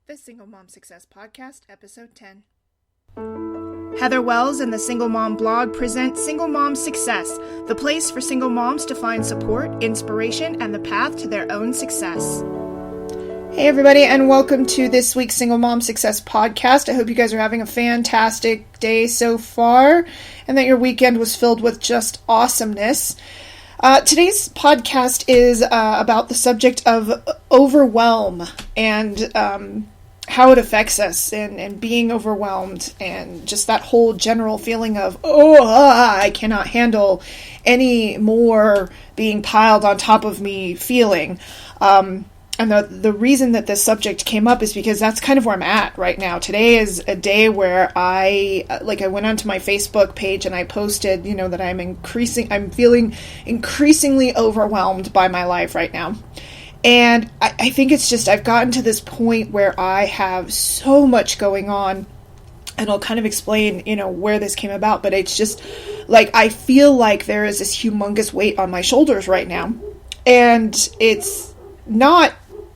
The Single Mom Success Podcast, Episode 10. Heather Wells and the Single Mom blog present Single Mom Success, the place for single moms to find support, inspiration, and the path to their own success. Hey everybody, and welcome to this week's Single Mom Success Podcast. I hope you guys are having a fantastic day so far, and that your weekend was filled with just awesomeness. Today's podcast is about the subject of overwhelm and how it affects us and being overwhelmed and just that whole general feeling of, I cannot handle any more being piled on top of me feeling. And the reason that this subject came up is because that's kind of where I'm at right now. Today is a day where I went onto my Facebook page and I posted, that I'm feeling increasingly overwhelmed by my life right now. And I think it's just, I've gotten to this point where I have so much going on, and I'll kind of explain, where this came about, but it's just like, I feel like there is this humongous weight on my shoulders right now, and it's not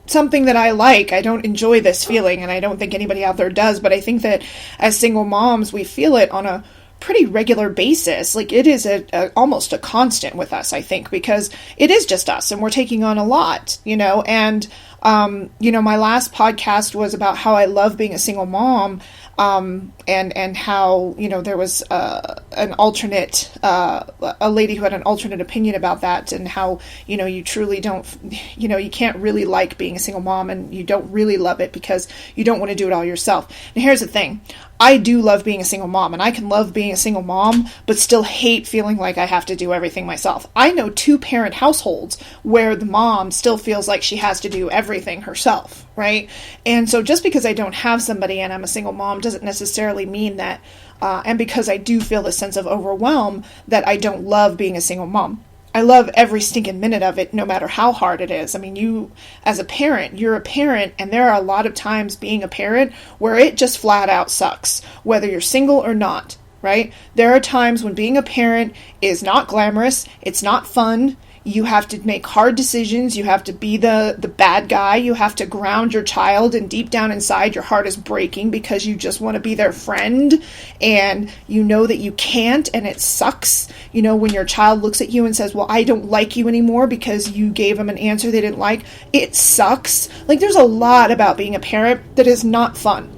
something that I like. I don't enjoy this feeling, and I don't think anybody out there does, but I think that as single moms, we feel it on a pretty regular basis. Like, it is almost a constant with us, I think, because it is just us and we're taking on a lot, and my last podcast was about how I love being a single mom, and how, there was an alternate, a lady who had an alternate opinion about that, and how, you truly don't, you can't really like being a single mom, and you don't really love it because you don't want to do it all yourself. And here's the thing. I do love being a single mom, and I can love being a single mom, but still hate feeling like I have to do everything myself. I know 2-parent households where the mom still feels like she has to do everything herself, right? And so just because I don't have somebody and I'm a single mom doesn't necessarily mean that, and because I do feel this sense of overwhelm, that I don't love being a single mom. I love every stinking minute of it, no matter how hard it is. I mean, you, as a parent, you're a parent, and there are a lot of times being a parent where it just flat out sucks, whether you're single or not, right? There are times when being a parent is not glamorous, it's not fun. You have to make hard decisions. You have to be the bad guy. You have to ground your child, and deep down inside, your heart is breaking because you just want to be their friend, and you know that you can't, and it sucks. When your child looks at you and says, well, I don't like you anymore because you gave them an answer they didn't like, it sucks. Like, there's a lot about being a parent that is not fun.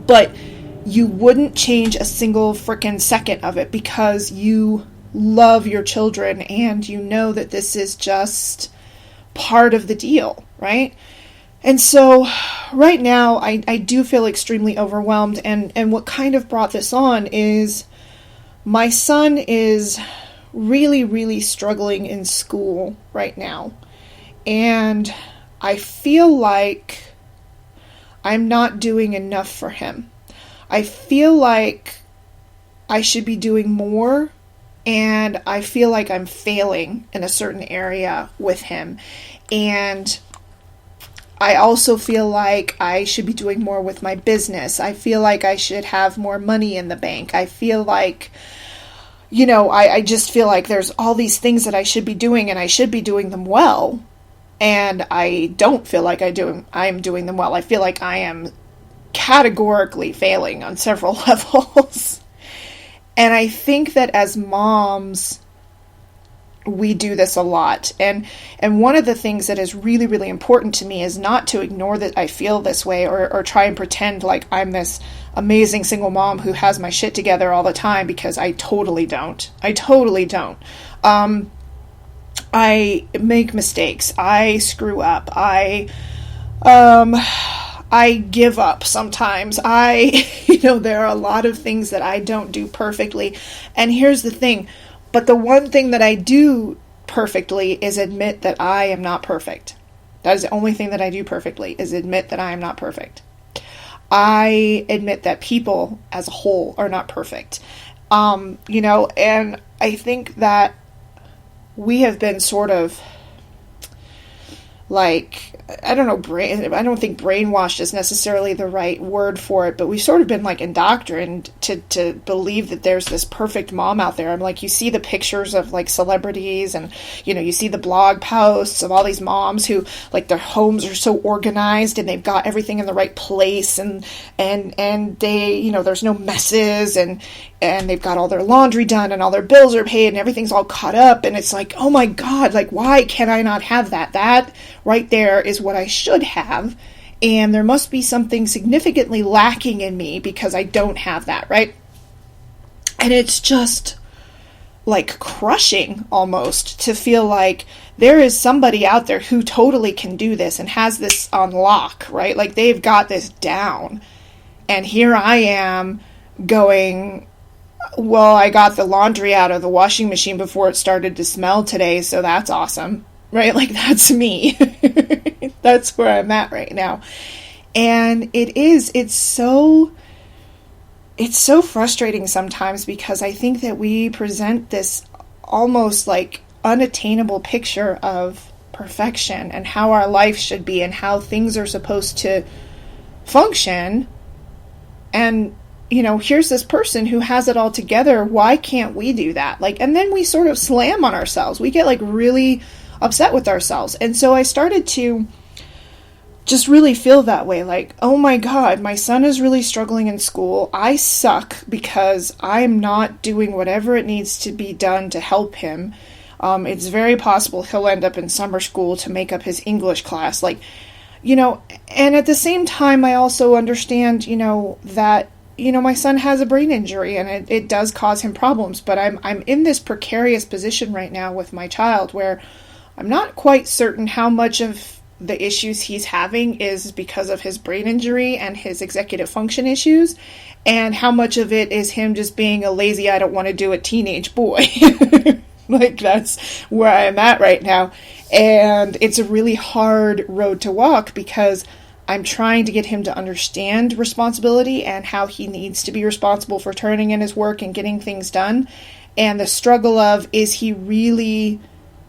But you wouldn't change a single frickin' second of it because you love your children and you know that this is just part of the deal, right? And so right now I do feel extremely overwhelmed, and what kind of brought this on is my son is really, really struggling in school right now, and I feel like I'm not doing enough for him. I feel like I should be doing more, and I feel like I'm failing in a certain area with him. And I also feel like I should be doing more with my business. I feel like I should have more money in the bank. I feel like, I just feel like there's all these things that I should be doing, and I should be doing them well. And I don't feel like I am doing them well. I feel like I am categorically failing on several levels. And I think that as moms, we do this a lot. And one of the things that is really, really important to me is not to ignore that I feel this way or try and pretend like I'm this amazing single mom who has my shit together all the time, because I totally don't. I totally don't. I make mistakes. I screw up. I give up sometimes. There are a lot of things that I don't do perfectly. And here's the thing. But the one thing that I do perfectly is admit that I am not perfect. That is the only thing that I do perfectly, is admit that I am not perfect. I admit that people as a whole are not perfect. And I think that we have been sort of like I don't know, I don't think brainwashed is necessarily the right word for it, but we've sort of been like indoctrined to believe that there's this perfect mom out there. I'm like, you see the pictures of like celebrities and, you see the blog posts of all these moms who like their homes are so organized and they've got everything in the right place and they, there's no messes and they've got all their laundry done and all their bills are paid and everything's all caught up. And it's like, oh my God, like, why can I not have that? That right there is what I should have. And there must be something significantly lacking in me because I don't have that, right? And it's just like crushing almost to feel like there is somebody out there who totally can do this and has this on lock, right? Like they've got this down. And here I am going, well, I got the laundry out of the washing machine before it started to smell today, so that's awesome, right? Like, that's me. That's where I'm at right now. And it's so frustrating sometimes because I think that we present this almost like unattainable picture of perfection and how our life should be and how things are supposed to function. And here's this person who has it all together. Why can't we do that? Like, and then we sort of slam on ourselves. We get like really upset with ourselves. And so I started to just really feel that way. Like, oh my God, my son is really struggling in school. I suck because I'm not doing whatever it needs to be done to help him. It's very possible he'll end up in summer school to make up his English class. Like, and at the same time, I also understand, that my son has a brain injury and it does cause him problems, but I'm in this precarious position right now with my child where I'm not quite certain how much of the issues he's having is because of his brain injury and his executive function issues, and how much of it is him just being a lazy, I don't want to do it teenage boy. Like, that's where I'm at right now. And it's a really hard road to walk because I'm trying to get him to understand responsibility and how he needs to be responsible for turning in his work and getting things done. And the struggle of, is he really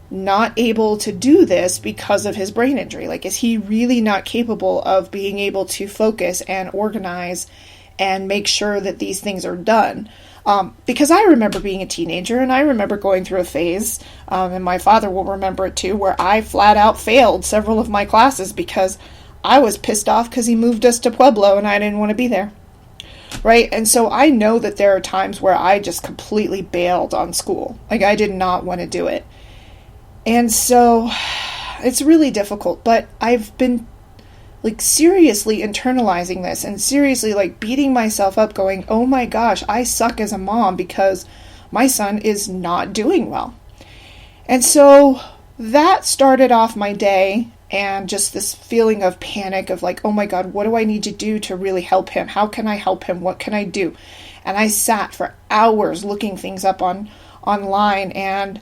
not able to do this because of his brain injury? Like, is he really not capable of being able to focus and organize and make sure that these things are done? Because I remember being a teenager and I remember going through a phase, and my father will remember it too, where I flat out failed several of my classes because I was pissed off because he moved us to Pueblo and I didn't want to be there, right? And so I know that there are times where I just completely bailed on school. Like, I did not want to do it. And so it's really difficult, but I've been like seriously internalizing this and seriously like beating myself up going, oh my gosh, I suck as a mom because my son is not doing well. And so that started off my day. And just this feeling of panic of like, oh my God, what do I need to do to really help him? How can I help him? What can I do? And I sat for hours looking things up online and,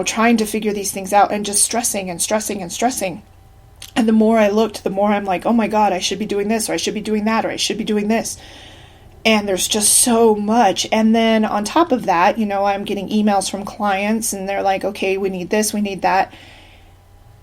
trying to figure these things out and just stressing and stressing and stressing. And the more I looked, the more I'm like, oh my God, I should be doing this, or I should be doing that, or I should be doing this. And there's just so much. And then on top of that, I'm getting emails from clients and they're like, okay, we need this, we need that.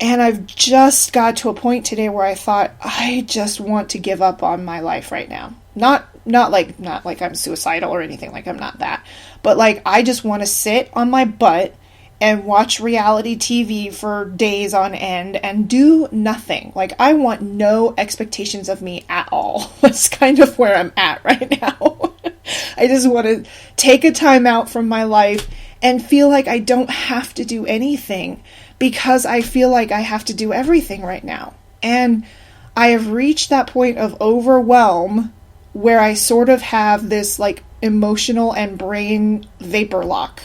And I've just got to a point today where I thought, I just want to give up on my life right now. Not like I'm suicidal or anything, like I'm not that. But like, I just want to sit on my butt and watch reality TV for days on end and do nothing. Like, I want no expectations of me at all. That's kind of where I'm at right now. I just want to take a time out from my life and feel like I don't have to do anything because I feel like I have to do everything right now. And I have reached that point of overwhelm where I sort of have this like emotional and brain vapor lock.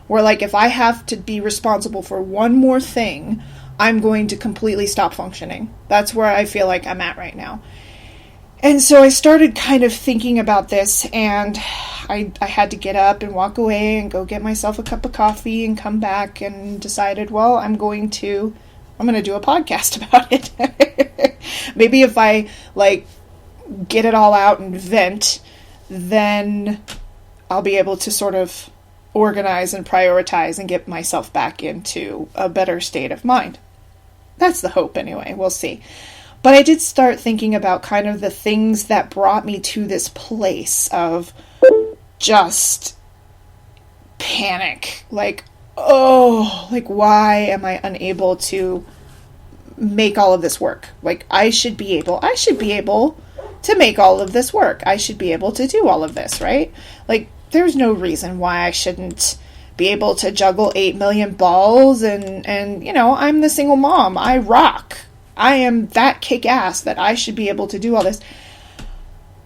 Where like, if I have to be responsible for one more thing, I'm going to completely stop functioning. That's where I feel like I'm at right now. And so I started kind of thinking about this, and I had to get up and walk away and go get myself a cup of coffee and come back and decided, well, I'm going to do a podcast about it. Maybe if I like get it all out and vent, then I'll be able to sort of organize and prioritize and get myself back into a better state of mind. That's the hope anyway. We'll see. But I did start thinking about kind of the things that brought me to this place of just panic. Like, oh, like, why am I unable to make all of this work? Like, I should be able to make all of this work. I should be able to do all of this, right? Like, there's no reason why I shouldn't be able to juggle 8 million balls and, you know, I'm the single mom. I rock. I am that kick-ass that I should be able to do all this.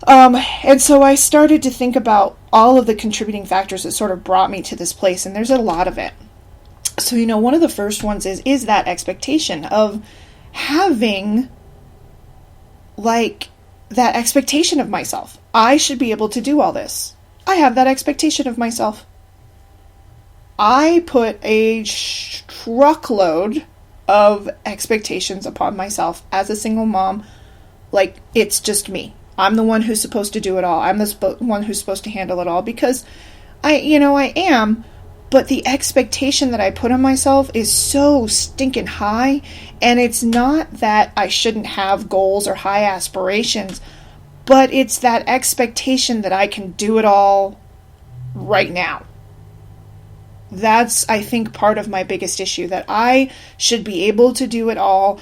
And so I started to think about all of the contributing factors that sort of brought me to this place, and there's a lot of it. So, you know, one of the first ones is that expectation of having, like, that expectation of myself. I should be able to do all this. I have that expectation of myself. I put a truckload of expectations upon myself as a single mom. Like, it's just me. I'm the one who's supposed to do it all. I'm the one who's supposed to handle it all, because I am, but the expectation that I put on myself is so stinking high, and it's not that I shouldn't have goals or high aspirations, but it's that expectation that I can do it all right now. That's, I think, part of my biggest issue, that I should be able to do it all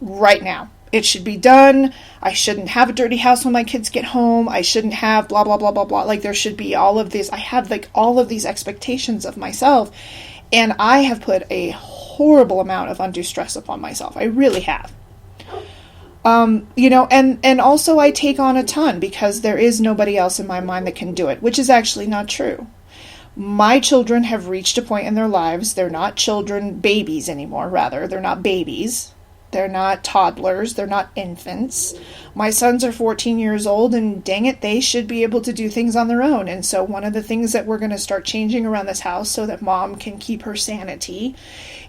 right now. It should be done. I shouldn't have a dirty house when my kids get home. I shouldn't have blah, blah, blah, blah, blah. Like, there should be all of this. I have, like, all of these expectations of myself, and I have put a horrible amount of undue stress upon myself. I really have. You know, and also I take on a ton because there is nobody else in my mind that can do it, which is actually not true. My children have reached a point in their lives. They're not babies anymore, rather. They're not babies. They're not toddlers. They're not infants. My sons are 14 years old, and dang it, they should be able to do things on their own. And so one of the things that we're going to start changing around this house so that mom can keep her sanity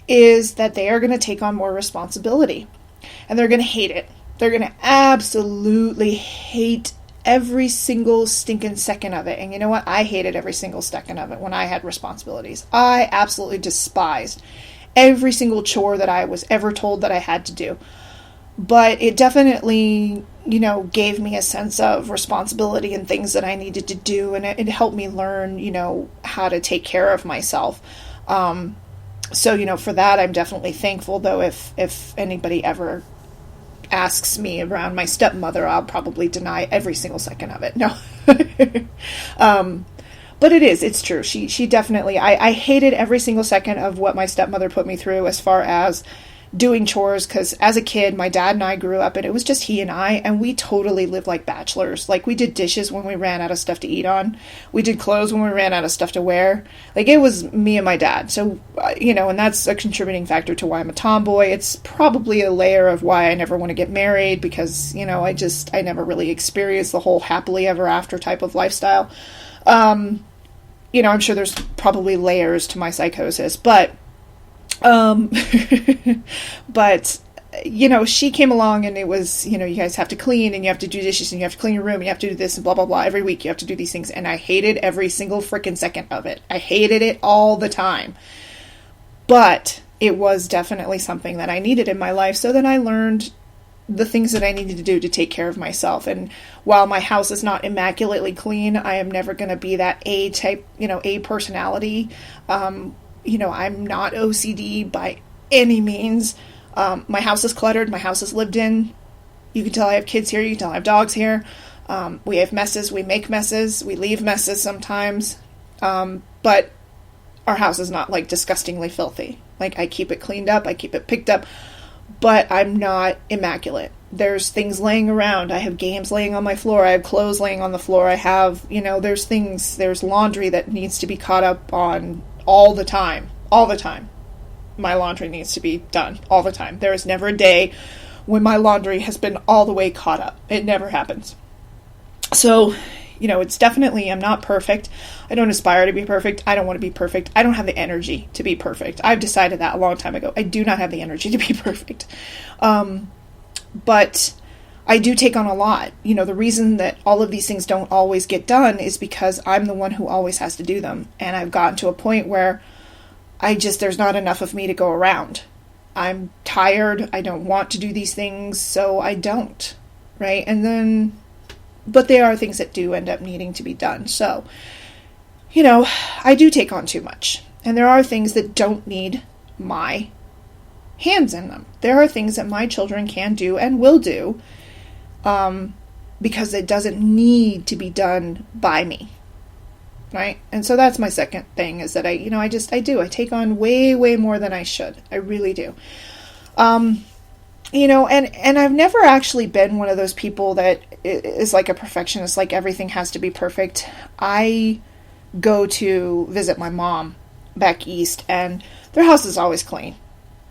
is that they are going to take on more responsibility. And they're going to hate it. They're going to absolutely hate every single stinking second of it. And you know what? I hated every single second of it when I had responsibilities. I absolutely despised every single chore that I was ever told that I had to do. But it definitely, you know, gave me a sense of responsibility and things that I needed to do. And it helped me learn, you know, how to take care of myself. So, you know, for that, I'm definitely thankful. Though if anybody ever asks me around my stepmother, I'll probably deny every single second of it. No. But it's true. She definitely, I hated every single second of what my stepmother put me through as far as doing chores, because as a kid, my dad and I grew up, and it was just he and I, and we totally lived like bachelors. Like, we did dishes when we ran out of stuff to eat on. We did clothes when we ran out of stuff to wear. Like, it was me and my dad. So, you know, and that's a contributing factor to why I'm a tomboy. It's probably a layer of why I never want to get married, because, you know, I never really experienced the whole happily ever after type of lifestyle. You know, I'm sure there's probably layers to my psychosis, but you know, she came along, and it was, you know, you guys have to clean, and you have to do dishes, and you have to clean your room, and you have to do this, and blah, blah, blah. Every week you have to do these things, and I hated every single frickin' second of it. I hated it all the time. But it was definitely something that I needed in my life, so then I learned the things that I needed to do to take care of myself. And while my house is not immaculately clean, I am never going to be that A type, you know, A personality. You know, I'm not OCD by any means. My house is cluttered. My house is lived in. You can tell I have kids here. You can tell I have dogs here. We have messes. We make messes. We leave messes sometimes. But our house is not, like, disgustingly filthy. Like, I keep it cleaned up. I keep it picked up. But I'm not immaculate. There's things laying around. I have games laying on my floor. I have clothes laying on the floor. I have, you know, there's laundry that needs to be caught up on all the time. All the time. My laundry needs to be done all the time. There is never a day when my laundry has been all the way caught up. It never happens. So, you know, it's definitely, I'm not perfect. I don't aspire to be perfect. I don't want to be perfect. I don't have the energy to be perfect. I've decided that a long time ago. I do not have the energy to be perfect. But I do take on a lot. You know, the reason that all of these things don't always get done is because I'm the one who always has to do them. And I've gotten to a point where there's not enough of me to go around. I'm tired. I don't want to do these things, so I don't, right? And then, but there are things that do end up needing to be done. So, I do take on too much. And there are things that don't need my hands in them. There are things that my children can do and will do, because it doesn't need to be done by me. Right? And so that's my second thing, is that I take on way, way more than I should. I really do. And I've never actually been one of those people that is like a perfectionist, like everything has to be perfect. I go to visit my mom back east, and their house is always clean.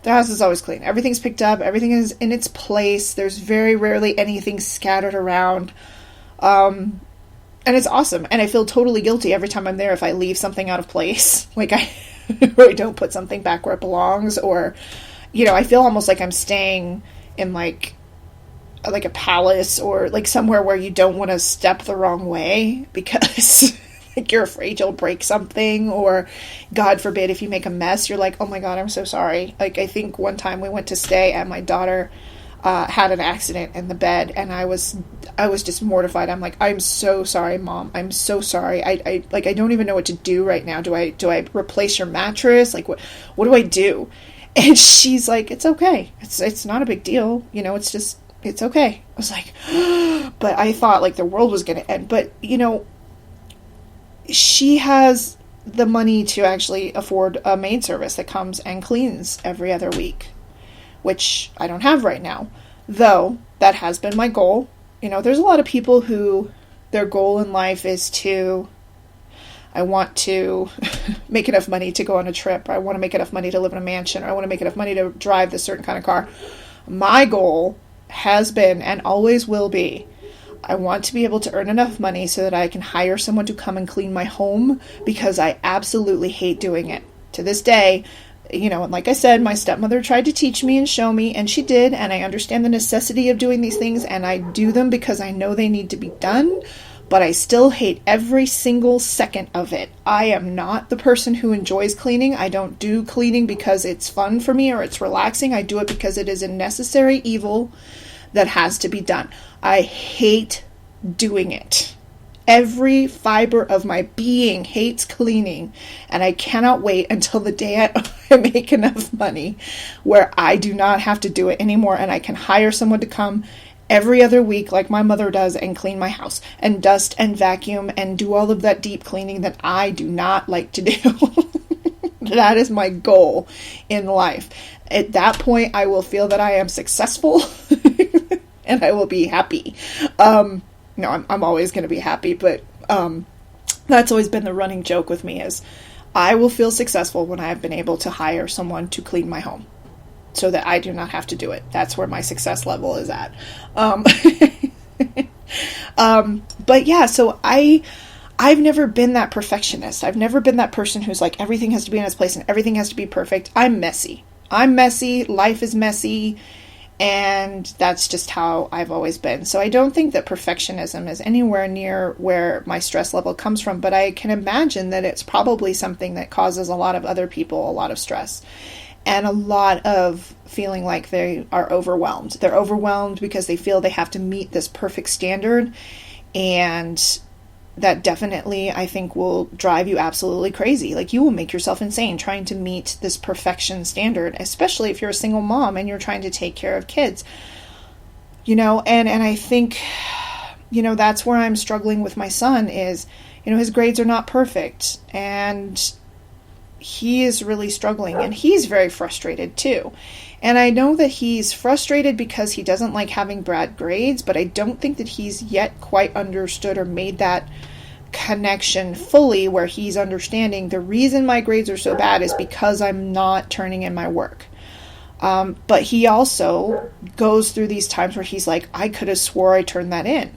Everything's picked up. Everything is in its place. There's very rarely anything scattered around. And it's awesome. And I feel totally guilty every time I'm there if I leave something out of place. Like I don't put something back where it belongs, or, I feel almost like I'm staying in like a palace, or like somewhere where you don't want to step the wrong way because like you're afraid you'll break something, or God forbid if you make a mess, you're like, oh my God, I'm so sorry. Like I think one time we went to stay and my daughter had an accident in the bed, and I was just mortified. I'm like, I'm so sorry, Mom. I'm so sorry. I don't even know what to do right now. Do I replace your mattress? Like what do I do? And she's like, it's okay. It's not a big deal. It's okay. I was like, but I thought like the world was going to end. But, she has the money to actually afford a maid service that comes and cleans every other week, which I don't have right now, though that has been my goal. There's a lot of people who their goal in life is I want to make enough money to go on a trip, or I want to make enough money to live in a mansion, or I want to make enough money to drive this certain kind of car. My goal has been and always will be, I want to be able to earn enough money so that I can hire someone to come and clean my home, because I absolutely hate doing it. To this day, and like I said, my stepmother tried to teach me and show me, and she did, and I understand the necessity of doing these things, and I do them because I know they need to be done, but I still hate every single second of it. I am not the person who enjoys cleaning. I don't do cleaning because it's fun for me or it's relaxing. I do it because it is a necessary evil that has to be done. I hate doing it. Every fiber of my being hates cleaning, and I cannot wait until the day I make enough money where I do not have to do it anymore, and I can hire someone to come every other week like my mother does and clean my house and dust and vacuum and do all of that deep cleaning that I do not like to do. That is my goal in life. At that point, I will feel that I am successful and I will be happy. I'm always going to be happy, but that's always been the running joke with me, is I will feel successful when I have been able to hire someone to clean my home so that I do not have to do it. That's where my success level is at. But yeah, so I've never been that perfectionist. I've never been that person who's like, everything has to be in its place and everything has to be perfect. I'm messy. Life is messy. And that's just how I've always been. So I don't think that perfectionism is anywhere near where my stress level comes from, but I can imagine that it's probably something that causes a lot of other people a lot of stress and a lot of feeling like they are overwhelmed. They're overwhelmed because they feel they have to meet this perfect standard, and that definitely, I think, will drive you absolutely crazy. Like, you will make yourself insane trying to meet this perfection standard, especially if you're a single mom and you're trying to take care of kids. And I think, that's where I'm struggling with my son is, his grades are not perfect, and he is really struggling, and he's very frustrated too. And I know that he's frustrated because he doesn't like having bad grades, but I don't think that he's yet quite understood or made that connection fully where he's understanding the reason my grades are so bad is because I'm not turning in my work. But he also goes through these times where he's like, I could have swore I turned that in.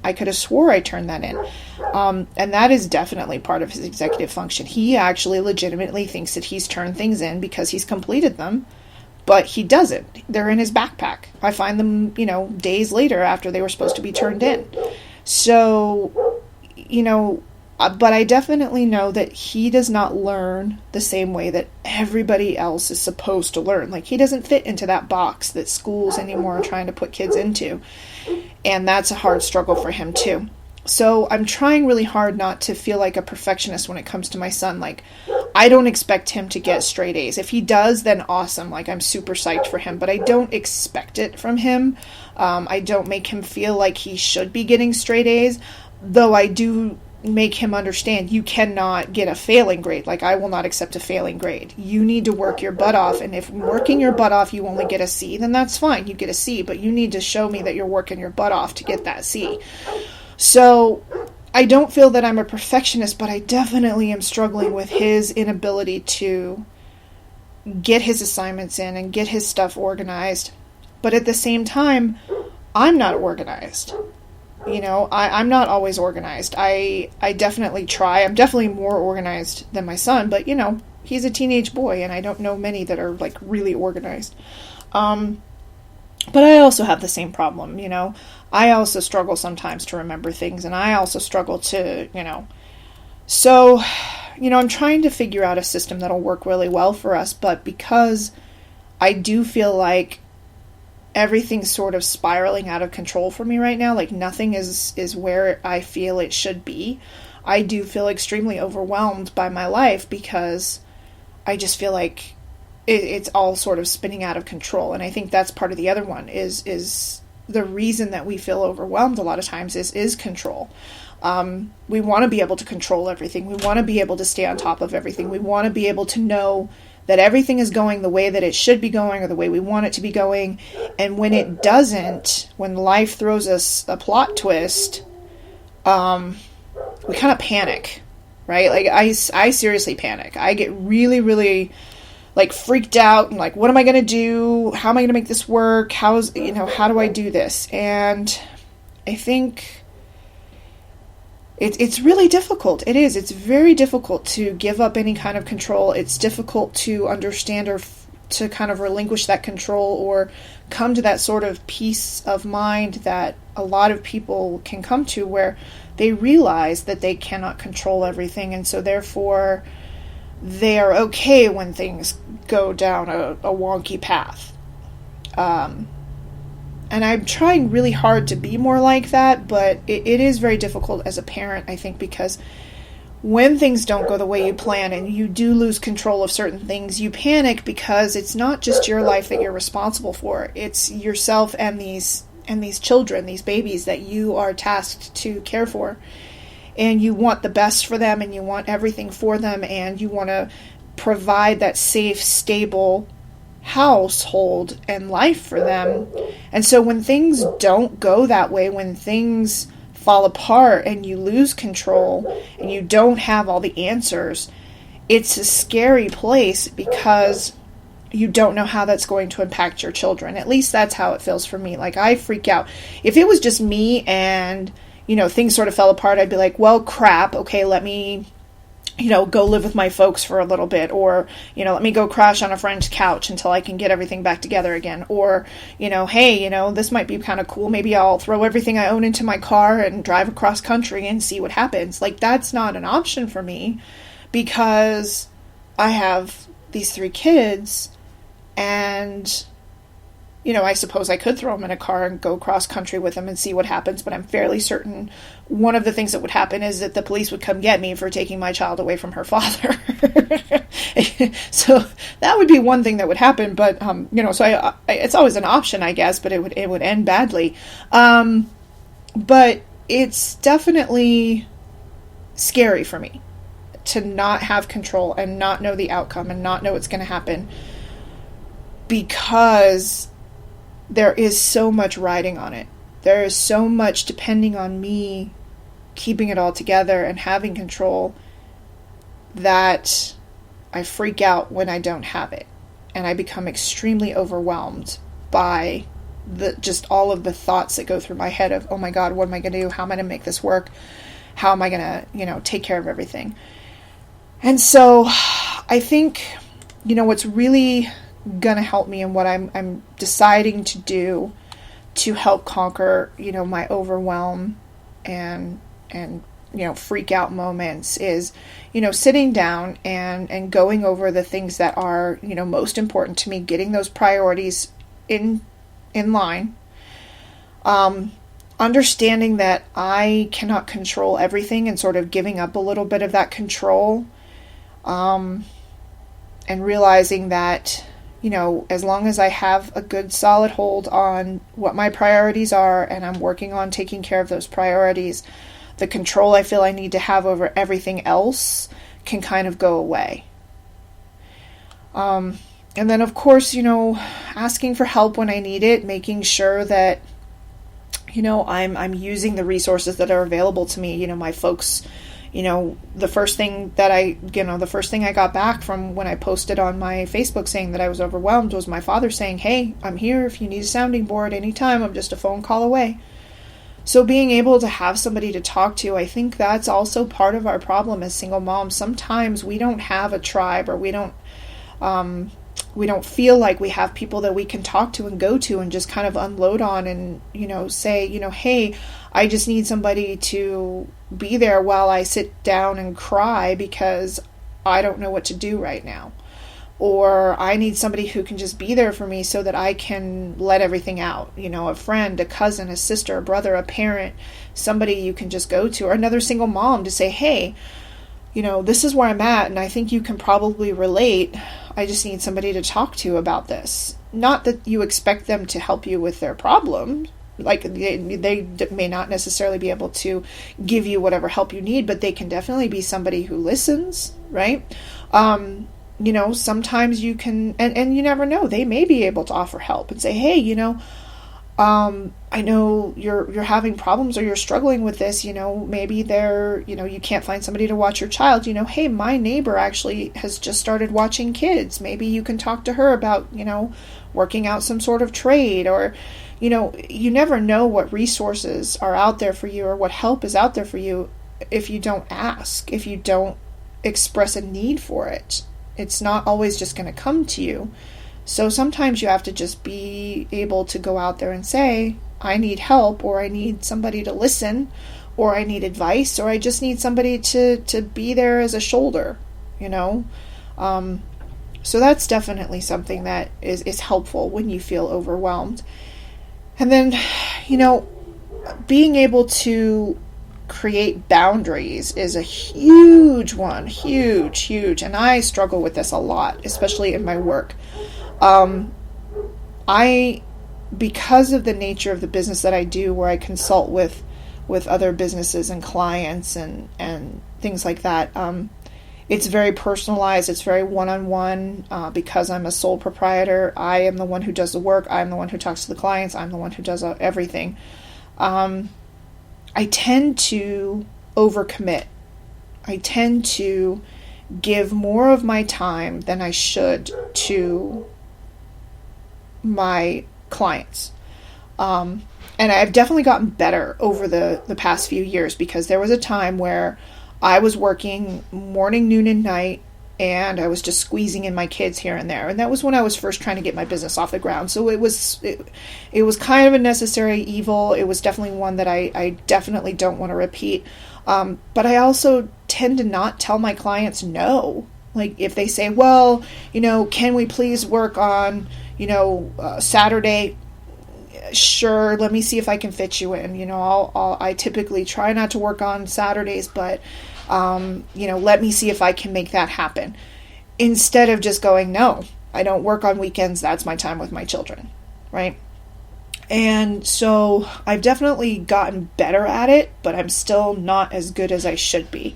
And that is definitely part of his executive function. He actually legitimately thinks that he's turned things in because he's completed them, but he doesn't. They're in his backpack. I find them, days later after they were supposed to be turned in. So, But I definitely know that he does not learn the same way that everybody else is supposed to learn. Like, he doesn't fit into that box that schools anymore are trying to put kids into. And that's a hard struggle for him too. So I'm trying really hard not to feel like a perfectionist when it comes to my son. Like, I don't expect him to get straight A's. If he does, then awesome. Like, I'm super psyched for him, but I don't expect it from him. I don't make him feel like he should be getting straight A's, though I do make him understand you cannot get a failing grade. Like, I will not accept a failing grade. You need to work your butt off, and if working your butt off you only get a C, then that's fine. You get a C, but you need to show me that you're working your butt off to get that C. So I don't feel that I'm a perfectionist, but I definitely am struggling with his inability to get his assignments in and get his stuff organized. But at the same time, I'm not organized. You know, I'm not always organized. I definitely try. I'm definitely more organized than my son, but, you know, he's a teenage boy, and I don't know many that are, like, really organized. But I also have the same problem, you know. I also struggle sometimes to remember things, and I also struggle to, you know. So, you know, I'm trying to figure out a system that'll work really well for us, but because I do feel like everything's sort of spiraling out of control for me right now, like nothing is where I feel it should be, I do feel extremely overwhelmed by my life because I just feel like it's all sort of spinning out of control. And I think that's part of the other one is the reason that we feel overwhelmed a lot of times is control. We want to be able to control everything. We want to be able to stay on top of everything. We want to be able to know that everything is going the way that it should be going or the way we want it to be going. And when it doesn't, when life throws us a plot twist, we kind of panic, right? Like, I seriously panic. I get really, really, like, freaked out and like, what am I going to do? How am I going to make this work? How do I do this? And I think it's really difficult. It is. It's very difficult to give up any kind of control. It's difficult to understand or to kind of relinquish that control or come to that sort of peace of mind that a lot of people can come to, where they realize that they cannot control everything, and so therefore they are okay when things go down a wonky path. And I'm trying really hard to be more like that, but it is very difficult as a parent, I think, because when things don't go the way you plan and you do lose control of certain things, you panic because it's not just your life that you're responsible for. It's yourself and these children, these babies that you are tasked to care for. And you want the best for them, and you want everything for them, and you want to provide that safe, stable household and life for them. And so when things don't go that way, when things fall apart and you lose control and you don't have all the answers, it's a scary place because you don't know how that's going to impact your children. At least that's how it feels for me. Like, I freak out. If it was just me and, you know, things sort of fell apart, I'd be like, well, crap, okay, let me, you know, go live with my folks for a little bit, or, you know, let me go crash on a friend's couch until I can get everything back together again, or, you know, hey, you know, this might be kind of cool, maybe I'll throw everything I own into my car and drive across country and see what happens. Like, that's not an option for me because I have these 3 kids, and, you know, I suppose I could throw them in a car and go cross country with them and see what happens, but I'm fairly certain one of the things that would happen is that the police would come get me for taking my child away from her father. So that would be one thing that would happen, but, you know, so I it's always an option, I guess, but it would end badly. But it's definitely scary for me to not have control and not know the outcome and not know what's going to happen, because there is so much riding on it. There is so much depending on me keeping it all together and having control that I freak out when I don't have it. And I become extremely overwhelmed by just all of the thoughts that go through my head of, oh my God, what am I going to do? How am I going to make this work? How am I going to, you know, take care of everything? And so I think, you know, what's really going to help me and what I'm deciding to do to help conquer, you know, my overwhelm and freak out moments is, sitting down and going over the things that are, most important to me, getting those priorities in line. Understanding that I cannot control everything and sort of giving up a little bit of that control. And realizing that, as long as I have a good solid hold on what my priorities are and I'm working on taking care of those priorities, the control I feel I need to have over everything else can kind of go away. And then, of course, asking for help when I need it, making sure that, I'm using the resources that are available to me. My folks, the first thing I got back from when I posted on my Facebook saying that I was overwhelmed was my father saying, "Hey, I'm here if you need a sounding board anytime. I'm just a phone call away." So being able to have somebody to talk to, I think that's also part of our problem as single moms. Sometimes we don't have a tribe, or we don't feel like we have people that we can talk to and go to and just kind of unload on and, say, "Hey, I just need somebody to be there while I sit down and cry because I don't know what to do right now." Or I need somebody who can just be there for me so that I can let everything out. A friend, a cousin, a sister, a brother, a parent, somebody you can just go to, or another single mom to say, "Hey, this is where I'm at, and I think you can probably relate. I just need somebody to talk to about this." Not that you expect them to help you with their problem. Like, they may not necessarily be able to give you whatever help you need, but they can definitely be somebody who listens, right? Sometimes you can, and you never know, they may be able to offer help and say, "Hey, I know you're having problems, or you're struggling with this, maybe you can't find somebody to watch your child. Hey, my neighbor actually has just started watching kids. Maybe you can talk to her about, working out some sort of trade." Or, you never know what resources are out there for you or what help is out there for you if you don't ask, if you don't express a need for it. It's not always just going to come to you. So sometimes you have to just be able to go out there and say, "I need help," or "I need somebody to listen," or "I need advice," or "I just need somebody to be there as a shoulder," So that's definitely something that is helpful when you feel overwhelmed. And then, being able to create boundaries is a huge one. Huge. And I struggle with this a lot, especially in my work. Because of the nature of the business that I do, where I consult with other businesses and clients and things like that, it's very personalized. It's very one-on-one. Because I'm a sole proprietor, I am the one who does the work. I'm the one who talks to the clients. I'm the one who does everything. I tend to overcommit. I tend to give more of my time than I should to my clients. And I've definitely gotten better over the past few years, because there was a time where I was working morning, noon, and night, and I was just squeezing in my kids here and there. And that was when I was first trying to get my business off the ground. So it was kind of a necessary evil. It was definitely one that I definitely don't want to repeat. But I also tend to not tell my clients no. Like, if they say, "Well, can we please work on, Saturday?" Sure, let me see if I can fit you in. I typically try not to work on Saturdays, but let me see if I can make that happen. Instead of just going, "No, I don't work on weekends. That's my time with my children," right? And so I've definitely gotten better at it, but I'm still not as good as I should be.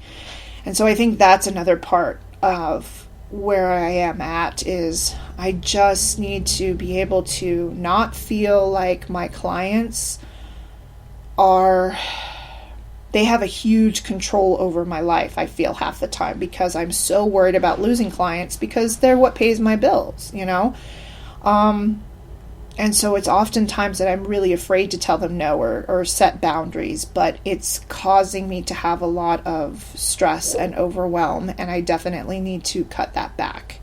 And so I think that's another part of where I am at, is I just need to be able to not feel like my clients they have a huge control over my life, I feel, half the time, because I'm so worried about losing clients, because they're what pays my bills, And so it's oftentimes that I'm really afraid to tell them no, or set boundaries, but it's causing me to have a lot of stress and overwhelm, and I definitely need to cut that back.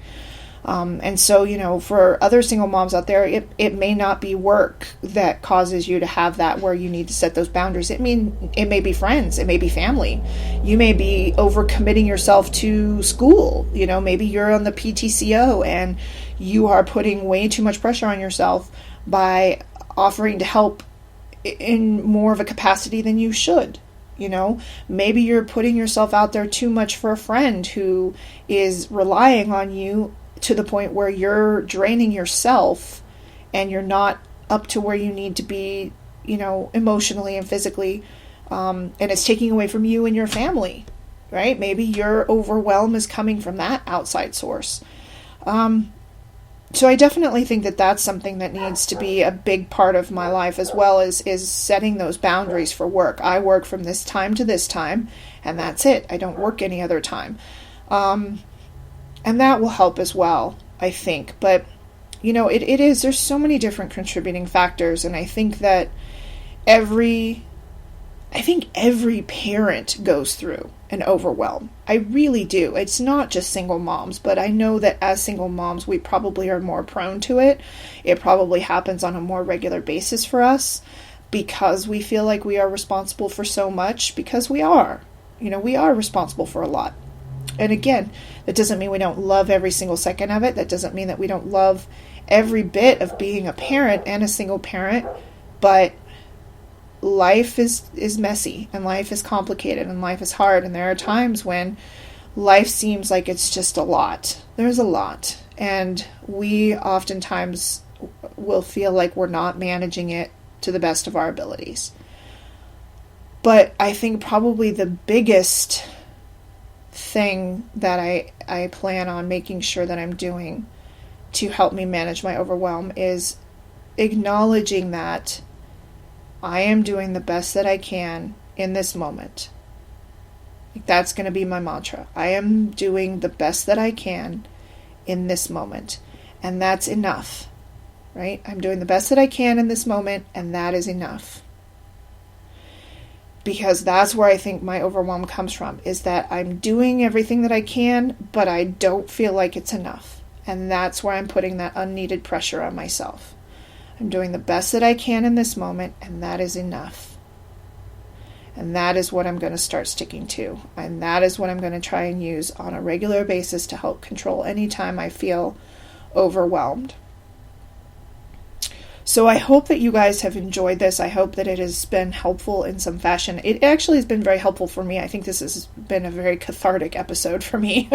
And so, for other single moms out there, it may not be work that causes you to have that, where you need to set those boundaries. It may be friends, it may be family. You may be overcommitting yourself to school. Maybe you're on the PTCO and you are putting way too much pressure on yourself by offering to help in more of a capacity than you should. Maybe you're putting yourself out there too much for a friend who is relying on you to the point where you're draining yourself and you're not up to where you need to be, emotionally and physically. And it's taking away from you and your family, right? Maybe your overwhelm is coming from that outside source. So I definitely think that that's something that needs to be a big part of my life, as well as setting those boundaries for work. I work from this time to this time, and that's it. I don't work any other time. And that will help as well, I think. But, there's so many different contributing factors, and I think that every parent goes through an overwhelm. I really do. It's not just single moms, but I know that as single moms, we probably are more prone to it. It probably happens on a more regular basis for us because we feel like we are responsible for so much, because we are. We are responsible for a lot. And again, that doesn't mean we don't love every single second of it. That doesn't mean that we don't love every bit of being a parent and a single parent, but life is messy, and life is complicated, and life is hard, and there are times when life seems like it's just a lot. There's a lot, and we oftentimes will feel like we're not managing it to the best of our abilities. But I think probably the biggest thing that I plan on making sure that I'm doing to help me manage my overwhelm is acknowledging that I am doing the best that I can in this moment. That's going to be my mantra. I am doing the best that I can in this moment. And that's enough, right? I'm doing the best that I can in this moment, and that is enough. Because that's where I think my overwhelm comes from, is that I'm doing everything that I can, but I don't feel like it's enough. And that's where I'm putting that unneeded pressure on myself. I'm doing the best that I can in this moment, and that is enough. And that is what I'm going to start sticking to. And that is what I'm going to try and use on a regular basis to help control any time I feel overwhelmed. So I hope that you guys have enjoyed this. I hope that it has been helpful in some fashion. It actually has been very helpful for me. I think this has been a very cathartic episode for me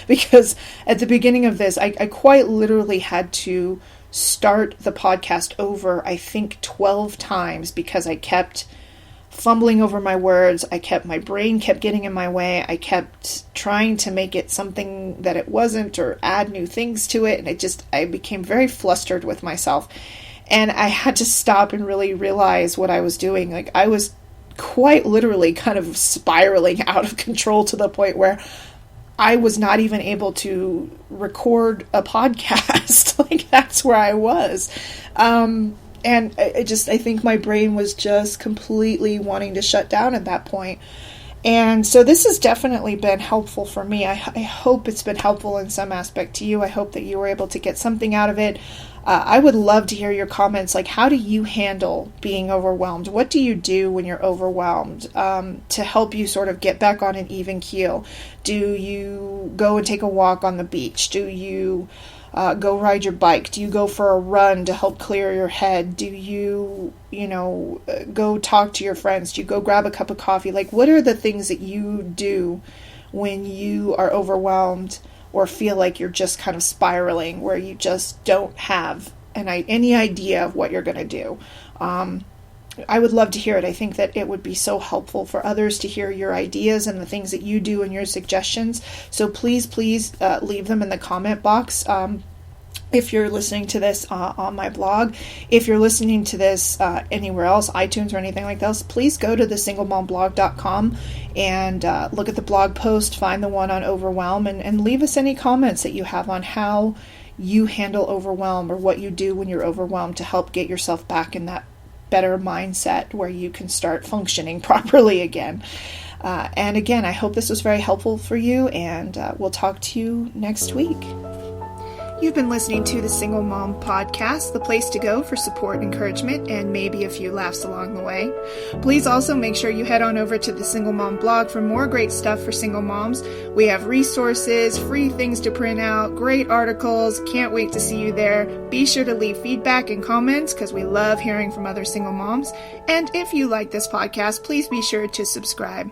because at the beginning of this, I quite literally had to start the podcast over, I think 12 times, because I kept fumbling over my words. My brain kept getting in my way. I kept trying to make it something that it wasn't, or add new things to it. And I became very flustered with myself. And I had to stop and really realize what I was doing. Like, I was quite literally kind of spiraling out of control to the point where I was not even able to record a podcast. Like, that's where I was. And I think my brain was just completely wanting to shut down at that point. And so this has definitely been helpful for me. I hope it's been helpful in some aspect to you. I hope that you were able to get something out of it. I would love to hear your comments. Like, how do you handle being overwhelmed? What do you do when you're overwhelmed to help you sort of get back on an even keel? Do you go and take a walk on the beach? Do you go ride your bike? Do you go for a run to help clear your head? Do you, go talk to your friends? Do you go grab a cup of coffee? Like, what are the things that you do when you are overwhelmed or feel like you're just kind of spiraling, where you just don't have any idea of what you're going to do? I would love to hear it. I think that it would be so helpful for others to hear your ideas and the things that you do and your suggestions. So please leave them in the comment box. If you're listening to this on my blog, if you're listening to this anywhere else, iTunes or anything like that, please go to thesinglemomblog.com and look at the blog post, find the one on Overwhelm, and leave us any comments that you have on how you handle overwhelm or what you do when you're overwhelmed to help get yourself back in that better mindset where you can start functioning properly again. And again, I hope this was very helpful for you, and we'll talk to you next week. You've been listening to the Single Mom Podcast, the place to go for support, encouragement, and maybe a few laughs along the way. Please also make sure you head on over to the Single Mom blog for more great stuff for single moms. We have resources, free things to print out, great articles. Can't wait to see you there. Be sure to leave feedback and comments because we love hearing from other single moms. And if you like this podcast, please be sure to subscribe.